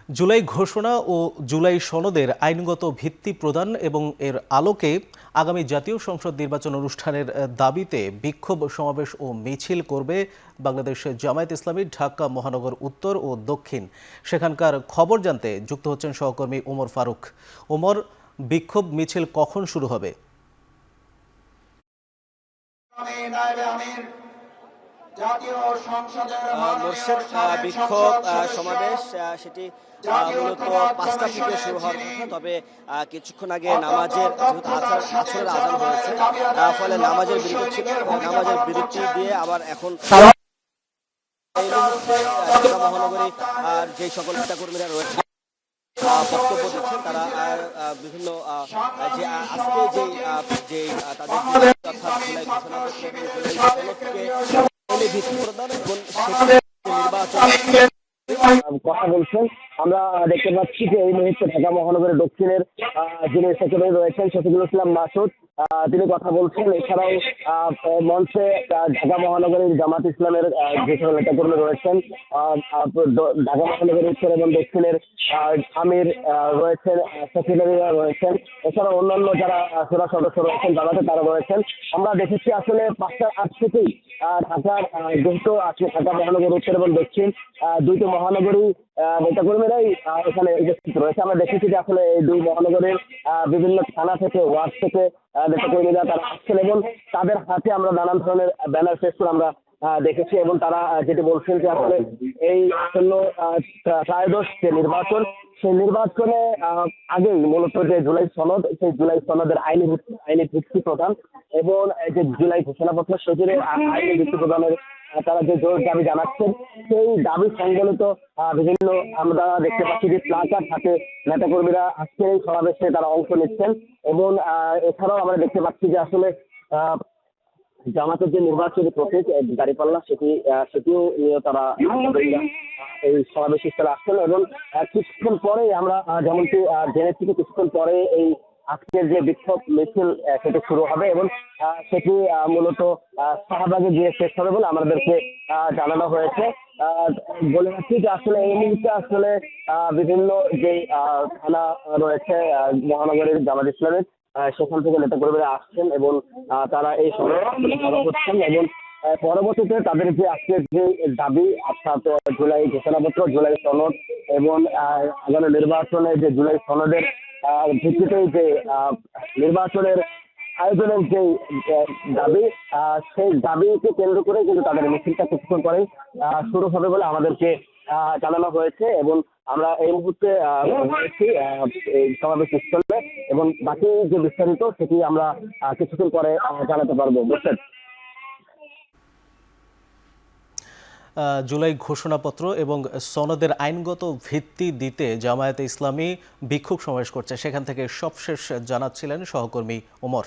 জুলাই ঘোষণা ও জুলাই সনদের আইনগত ভিত্তি প্রদান এবং এর আলোকে আগামী জাতীয় সংসদ নির্বাচন অনুষ্ঠানের দাবিতে বিক্ষোভ সমাবেশ ও মিছিল করবে বাংলাদেশ জামায়াত ইসলামী ঢাকা মহানগর উত্তর ও দক্ষিণ। সেখানকার খবর জানতে যুক্ত হচ্ছেন সহকর্মী ওমর ফারুক। ওমর, বিক্ষোভ মিছিল কখন শুরু হবে? বিক্ষোভ সমাবেশ সেটি মূলত 5টা থেকে শুরু হওয়ার কথা। তবে কিছুক্ষণ আগে নামাজের আসরের আজান হয়েছে, ফলে নামাজের বিরতি ছিল। নামাজের বিরতি দিয়ে আবার এখন ঢাকা মহানগরী আর যে সকল নেতাকর্মীরা রয়েছে বক্তব্য দিচ্ছেন, তারা বিভিন্ন যে আজকে যে তাদের ভিত্তি প্রদান এবং নির্বাচন কথা বলছেন। আমরা দেখতে পাচ্ছি যে এই মুহূর্তে ঢাকা মহানগরের দক্ষিণের যিনি সেক্রেটারি রয়েছেন শফিকুল ইসলাম মাসুদ, তিনি কথা বলছেন। এছাড়াও মঞ্চে ঢাকা মহানগরীর জামাত ইসলামের যে সকল নেতাকর্মী রয়েছেন, ঢাকা মহানগরীর উত্তর এবং দক্ষিণের আমির রয়েছেন, সেক্রেটারিরা রয়েছেন, এছাড়াও অন্যান্য যারা সুরা সদস্য রয়েছেন জামাতে তারা রয়েছেন। আমরা দেখেছি আসলে 5টার আগ থেকেই ঢাকার যেহেতু ঢাকা মহানগর উত্তর এবং দক্ষিণ দুইটি মহানগরী নেতাকর্মীরাই এখানে উপস্থিত রয়েছে। আমরা দেখেছি যে আসলে এই দুই মহানগরের বিভিন্ন থানা থেকে ওয়ার্ড থেকে নেতাকর্মীরা তারা আসছেন এবং তাদের হাতে আমরা নানান ধরনের ব্যানার ফেস্টুন আমরা দেখেছি এবং তারা যেটি বলছেন যে আসলে এই আসন্ন ত্রয়োদশ যে নির্বাচন, সেই নির্বাচনে আগেই মূলত যে জুলাই সনদ, সেই জুলাই সনদের আইনি ভিত্তি প্রদান এবং যে জুলাই ঘোষণাপত্র সেটির আইনি ভিত্তি প্রদানের তারা যে জোর দাবি জানাচ্ছেন, সেই দাবি সংবলিত বিভিন্ন আমরা দেখতে পাচ্ছি যে প্লাকার্ড হাতে নেতাকর্মীরা আজকের এই সমাবেশে তারা অংশ নিচ্ছেন এবং এছাড়াও আমরা দেখতে পাচ্ছি যে আসলে জামাতের যে নির্বাচনী প্রতীক দাঁড়িপাল্লা সেটিও নিয়ে তারা এই সমাবেশ স্থলে আসছেন এবং কিছুক্ষণ পরে আমরা যেমনটি জেনেছি কিছুক্ষণ পরে এই আজকের যে বিক্ষোভ মিছিল সেটি শুরু হবে এবং সেটি মূলত শাহবাগে গিয়ে শেষ হবে বলে আমাদেরকে জানানো হয়েছে। বলে রাখছি যে আসলে এই মুহূর্তে আসলে বিভিন্ন যে থানা রয়েছে মহানগরীর জামাত ইসলামের, সেখান থেকে নেতাকর্মীরা আসছেন এবং তারা এই সমাবেশ করছেন এবং পরবর্তীতে তাদের যে আজকের যে দাবি অর্থাৎ জুলাই ঘোষণাপত্র, জুলাই সনদ এবং আগামী নির্বাচনে যে জুলাই সনদের ভিত্তিতেই যে নির্বাচনের আয়োজনের যে দাবি, সেই দাবিকে কেন্দ্র করে কিন্তু তাদের মিছিলটা কিছুক্ষণ পরেই শুরু হবে বলে আমাদেরকে জানানো হয়েছে এবং আমরা এই মুহূর্তে রয়েছি এই সমাবেশ স্থলে এবং বাকি যে বিস্তারিত সেটি আমরা কিছুক্ষণ পরে জানাতে পারবো। বুঝছেন, জুলাই ঘোষণাপত্র এবং সনদের আইনগত ভিত্তি দিতে জামায়াতে ইসলামী বিক্ষোভ সমাবেশ করছে, সেখান থেকে সবশেষ জানাচ্ছিলেন সহকর্মী ওমর।